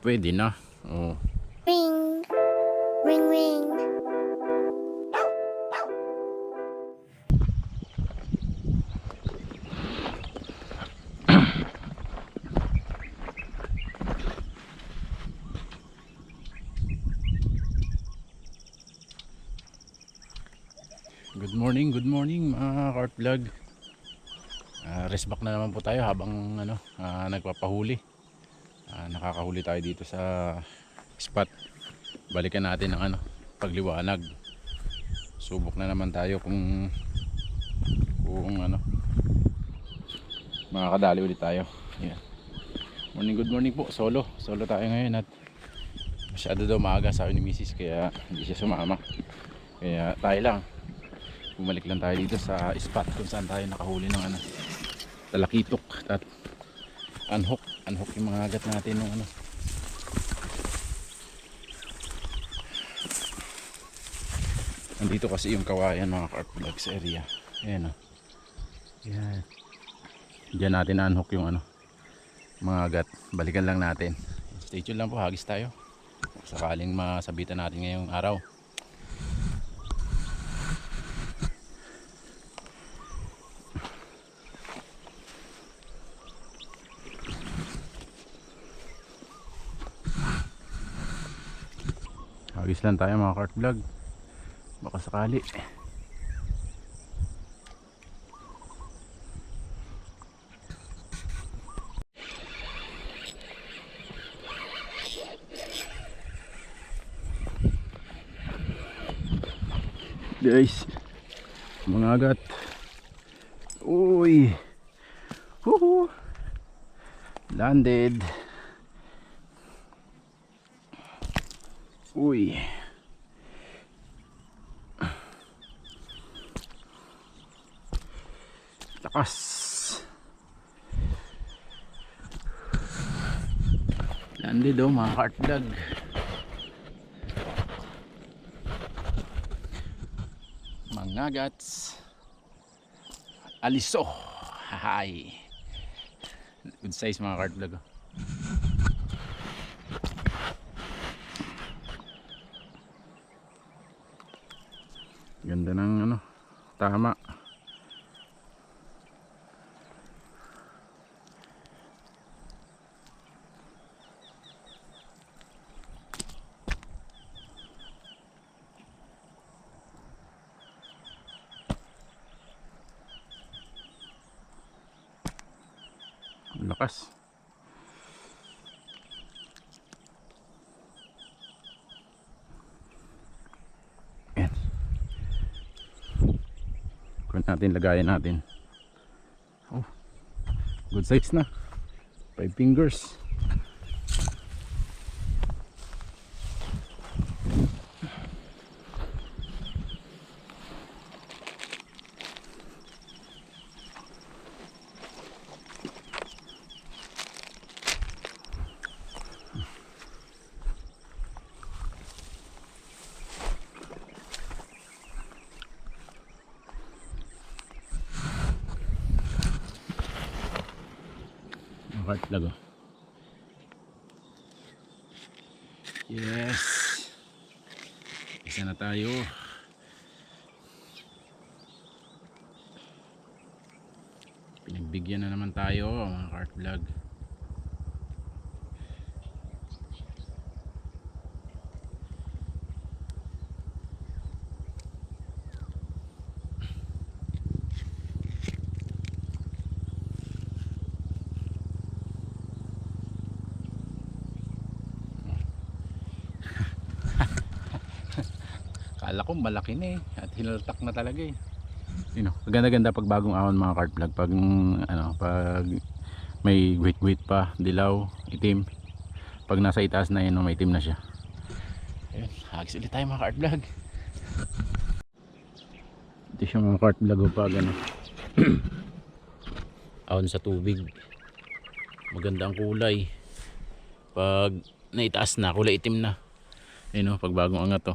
Pwede na. Oh. Ring, ring, ring. Good morning mga Carp Vlog. Rest back na naman po tayo habang nagpapahuli. Nakakahuli tayo dito sa spot. Balikan natin ang pagliwanag. Subok na naman tayo kung makakadali ulit tayo. Yeah. Good morning po. Solo tayo ngayon at masyado daw maaga sa akin ni Mrs. kaya hindi siya sumama. Kaya tayo lang. Bumalik lang tayo dito sa spot kung saan tayo nakahuli ng talakitok at unhook yung mga agat natin ng nandito kasi yung kawayan mga carp vlogs area. Ayan o. Yan. Diyan natin unhook yung mga agat. Balikan lang natin. Stay tuned lang po, hagis tayo sakaling masabitan natin ngayong araw. Hagis lang tayo mga carp vlog, baka sakali. Guys, mga agat. Uy, huhu, landed. Uy, lakas. Landed oh mga carp vlog. Mga gats. Aliso. Hahay. Good size mga carp vlog oh. Ganda ng tama. Lakas. Ayan. Kung natin lagayan natin. Oh, good size na. 5 fingers. Carp vlog oh. Yes, isa na tayo. Pinagbigyan na naman tayo mga carp vlog. Kala ko malaki na at hinaltak na talaga Ganda-ganda pag bagong ahon mga carp vlog. Pag pag may guhit-guhit pa, dilaw, itim. Pag nasa itaas na may itim na siya. Ayun, hagis ulit tayo mga carp vlog. Ito siya mga carp vlog pag ahon sa tubig. Maganda ang kulay. Pag naitaas na, kulay itim na. Pag bagong angat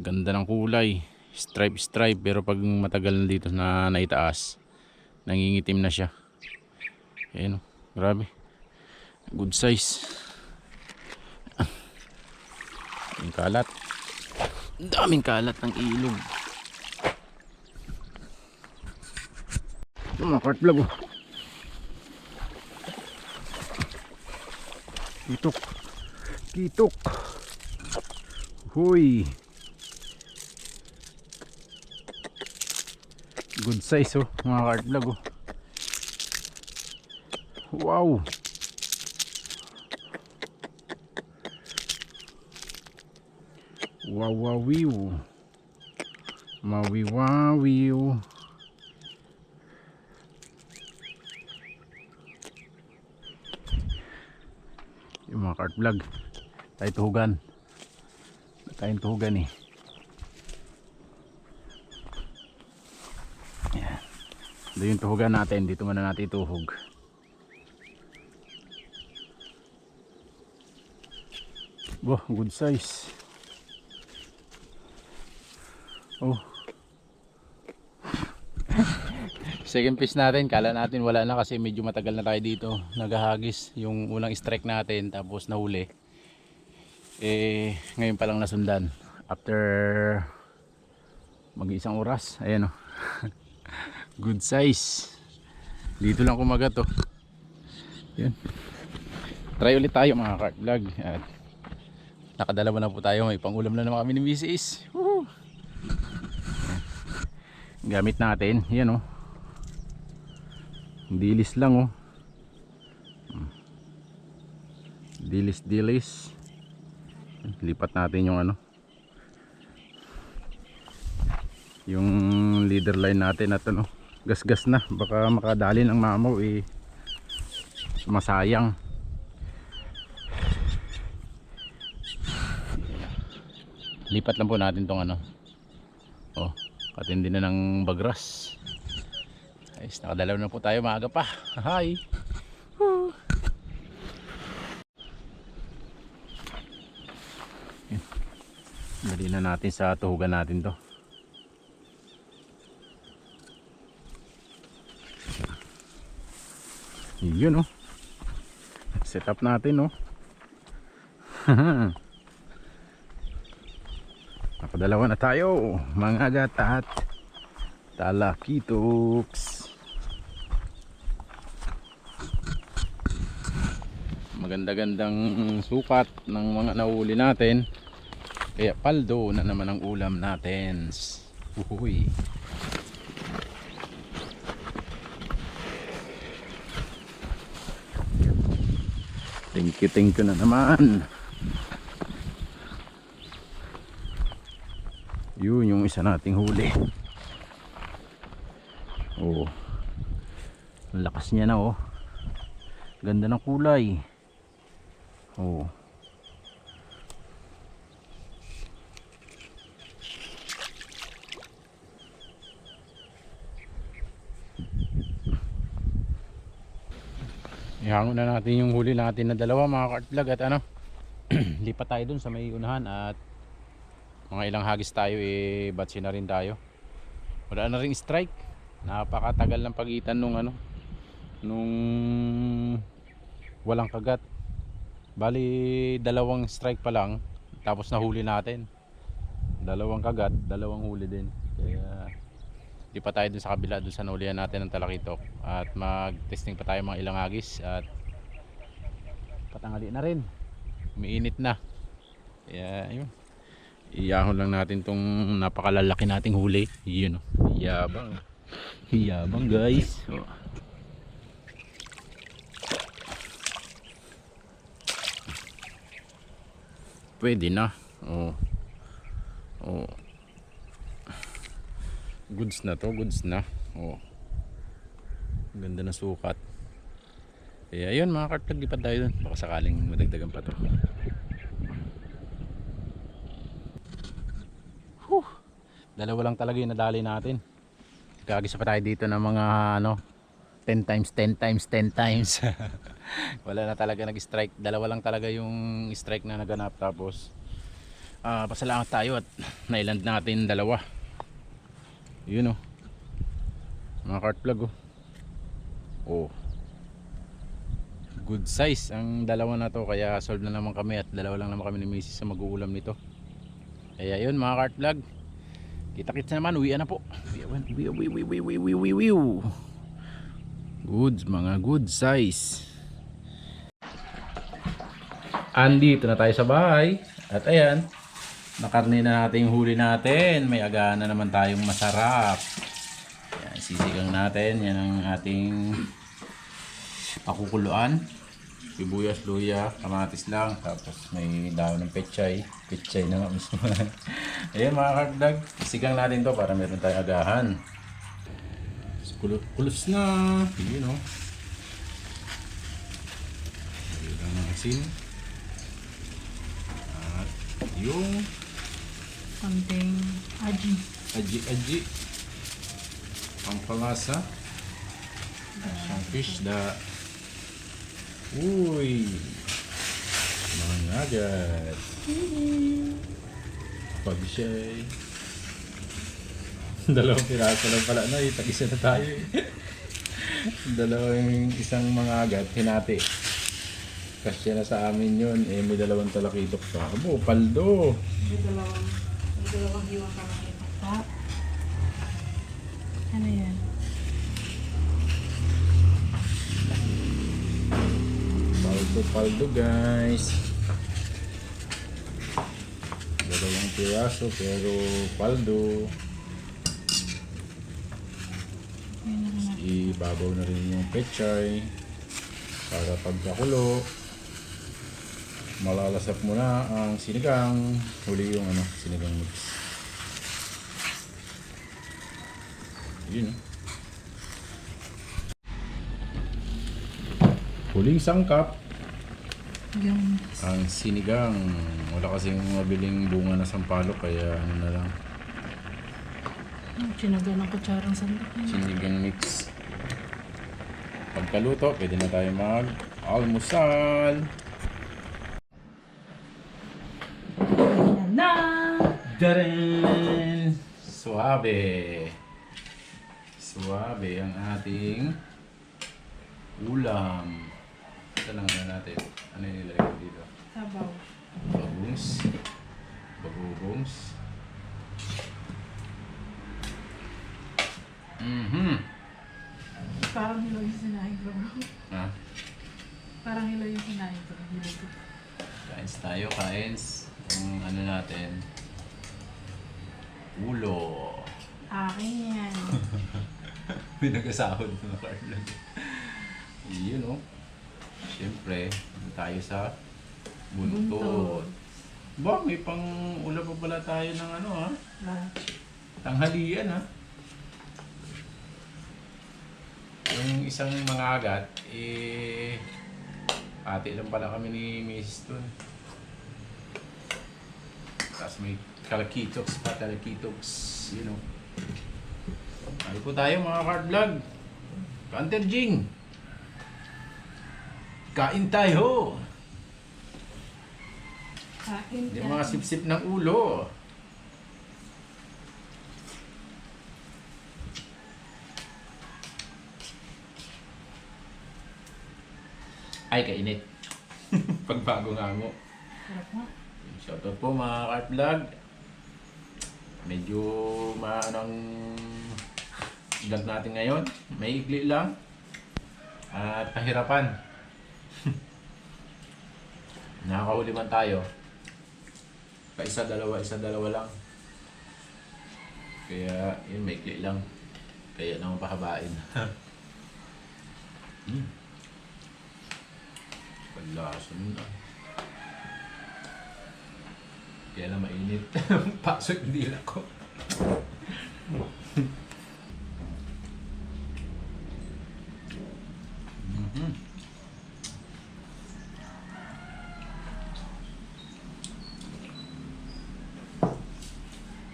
ganda ng kulay, stripe pero pag matagal na dito na naitaas, nangingitim na siya. Grabe, good size. Yung kalat. Daming kalat ng ilog. Ito mga carp vlog oh. Kitok. Kitok. Huy. Good size oh mga carp vlog oh. Wow. Wow wow wiw. Mawi wawiw. Yung mga carp vlog. Tayo tuhugan. Tayong tuhugan eh. Yan. Ito yung tuhugan natin. Dito muna natin ituhog. Wow, good size. Oh. Second fish natin. Kala natin wala na kasi medyo matagal na tayo dito. Naghahagis yung unang strike natin tapos nahuli. Eh ngayon pa lang nasundan. After mag-isang oras. Ayan oh. Good size. Dito lang kumagat oh. Yan. Try ulit tayo mga carp vlog. At nakadalawa na po tayo. May pangulam na naman kami ni Mrs. Woohoo! Gamit natin. Yan oh. Dilis lang oh. Dilis. Lipat natin yung ano. Yung leader line natin at ano. Gas-gas na. Baka makadali ng mamaw eh. Masayang. Lipat lang po natin tong ano. Oh, katindi na ng bagras. Ayos, nakadalaw na po tayo, maaga pa. Hi. Dali na natin sa tuhugan natin to. Yun oh. Set up natin oh. Nakadalawa na tayo mga agat at talakitoks. Maganda-gandang sukat ng mga nahuli natin. Kaya paldo na naman ang ulam natin. Uhuy. Thank you na naman. Yun yung isa nating huli. Oh. Ang lakas niya na oh. Ganda ng kulay. Oh. Ihangon na natin yung huli natin na dalawa mga carp vlog at ano. Lipat tayo dun sa may unahan at mga ilang hagis tayo eh batsi na rin tayo. Wala na ring strike. Napakatagal ng pagitan nung ano nung walang kagat. Bali dalawang strike pa lang tapos nahuli natin. Dalawang kagat, dalawang huli din. Kaya di pa tayo dun sa kabila dun sa nahulihan natin ng talakitok at mag testing pa tayo mga ilang hagis at patangali na rin. Umiinit na. Kaya yun. Iyahon lang natin tong napakalalaki nating huli. Yun oh. Hiyabang. Hiyabang guys. Oh. Pwede na. Oh. Oh. Goods na to, goods na. Oh. Ganda na sukat. Kaya yun mga carp vlog, lipat tayo dun. Baka sakaling madagdagan pa to. Dalawa lang talaga yung nadali natin. Kagisa pa tayo dito ng mga ano 10 times 10 times 10 times. Wala na talaga nag-strike. Dalawa lang talaga yung strike na naganap. Tapos pasalamat tayo at nailand natin dalawa. Yun oh. Mga carp vlog oh. Oh. Good size ang dalawa na to. Kaya solve na naman kami at dalawa lang naman kami ni Mrs. sa mag-uulam nito. Kaya yun mga kart vlog. Kita-kits naman, uwian na po. Wiu. Goods, mga good size. Andito na tayo sa bahay. At ayan, nakarne na natin yung huli natin. May agana naman tayong masarap. Ayan, sisigang natin. Yan ang ating pakukuluan. Sibuyas, luya, kamatis lang. Tapos may daon ng pechay. Pechay na nga mismo. Ayan mga kardag. Sigang natin to para meron tayong agahan. Kulos na. Yun o. Mayroon ng asin. At yung Konting aji. aji. Pampalasa. Isang fish da. Uy. Mga agad. Pag-shay. Dalawang piraso lang pala na. Tag-isa na tayo eh. Dalawang isang mga agad. Hinati. Kasya na sa amin yun. Eh may dalawang talakitok pa. Abo, paldo. May dalawang hiwang kami. Ano yan? Paldo guys. Dalawang piraso pero paldo. Ibabaw na rin yung pechay para pagkakulo malalasap mo na ang sinigang. Huli yung sinigang mix. Yun. Huling sangkap Yung ang sinigang. Wala kasing mabiling bunga na sampalok kaya ano na lang, sinaga ng kutsarang sandok. sinigang mix. Pagkaluto, pwede na tayo mag-almusal. Ayan na! Darin! Suabe ang ating ulam. Ito lang natin. Ano yung nilagay ko dito? Sabaw. Bagubongs. Parang hilaw yung sinahin ko. Ha? Parang hilaw yung sinahin ko. Kains tayo, kains. Ang ano natin, ulo. Akin yan. Pinag-asahod mga Carlon. Yun o. Siyempre, tayo sa buntot. Ba, may pang ulam pa pala tayo ng tanghalian ha. Yung isang mga agat, ate lang pala kami ni Mrs. Tun. Tapos may kalakitoks, you know. Ano po tayo mga card vlog? Counter Jing! Kain tayo! Kain Hindi mga sip-sip ng ulo. Ay, kainit. Pagbago nga mo. Sarap mo. Shoutout po mga cart vlog. Medyo maanong vlog natin ngayon. May ikli lang. At pahirapan. Nakakahuli man tayo. Isa dalawa lang. Kaya yun, may ikli lang. Kaya naman pahabain. Panlasa nun ah. Kaya na mainit. Pasok hindi ko.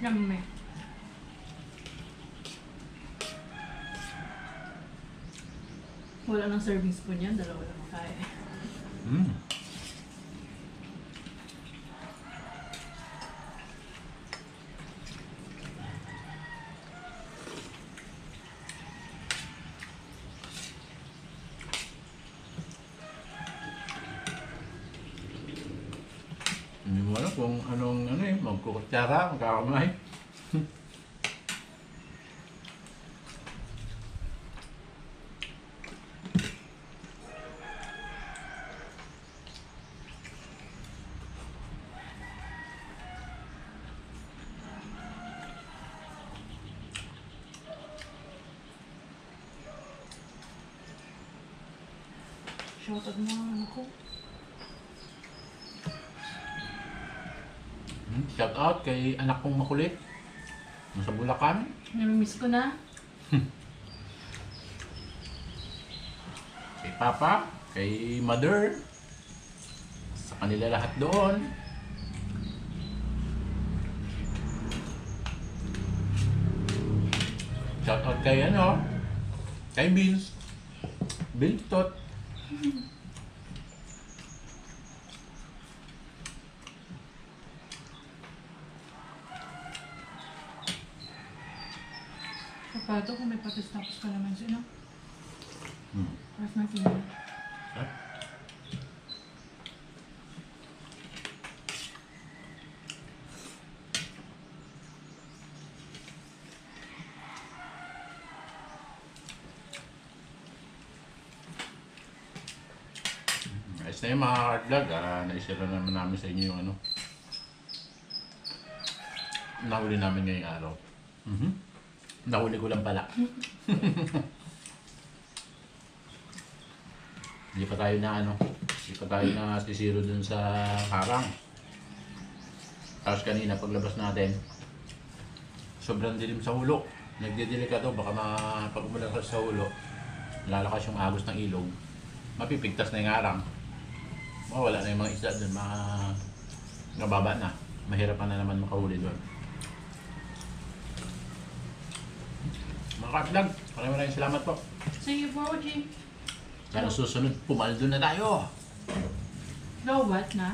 Yummy. Wala nang serving spoon yan. Dalawa lang kaya. Hindi mo alam kung anong ano eh, magkukutsara, magkakamay. Shoutout mo ang ano ko. Shout out kay anak kong makulit. Nasa Bulacan. Namimiss ko na. Kay Papa, kay Mother. Sa kanila lahat doon. Shout out kay ano, kay Vince. Biltot. Sapato kung may patis tapos ka naman siya, no? Hmm. Tapos may pinili. Ha? Ayos na yung mga hard-vlog. Naisira naman namin sa inyo yung ano. Nahuli namin ngayong araw. Nahuli ko lang pala. Hindi pa tayo na ano. Hindi pa tayo na sisiro dun sa harang. Tapos kanina paglabas natin, sobrang dilim sa ulo. Nagdidelikado, baka pag umalakas sa ulo, lalakas yung agos ng ilog, mapipigtas na yung harang. Mawala na yung mga isda dun, nababa na. Mahirap na naman makahuli doon. Mga ka-vlog, maraming salamat po. Thank you for watching. Sana susunod, pumaldo na tayo. Go, what na?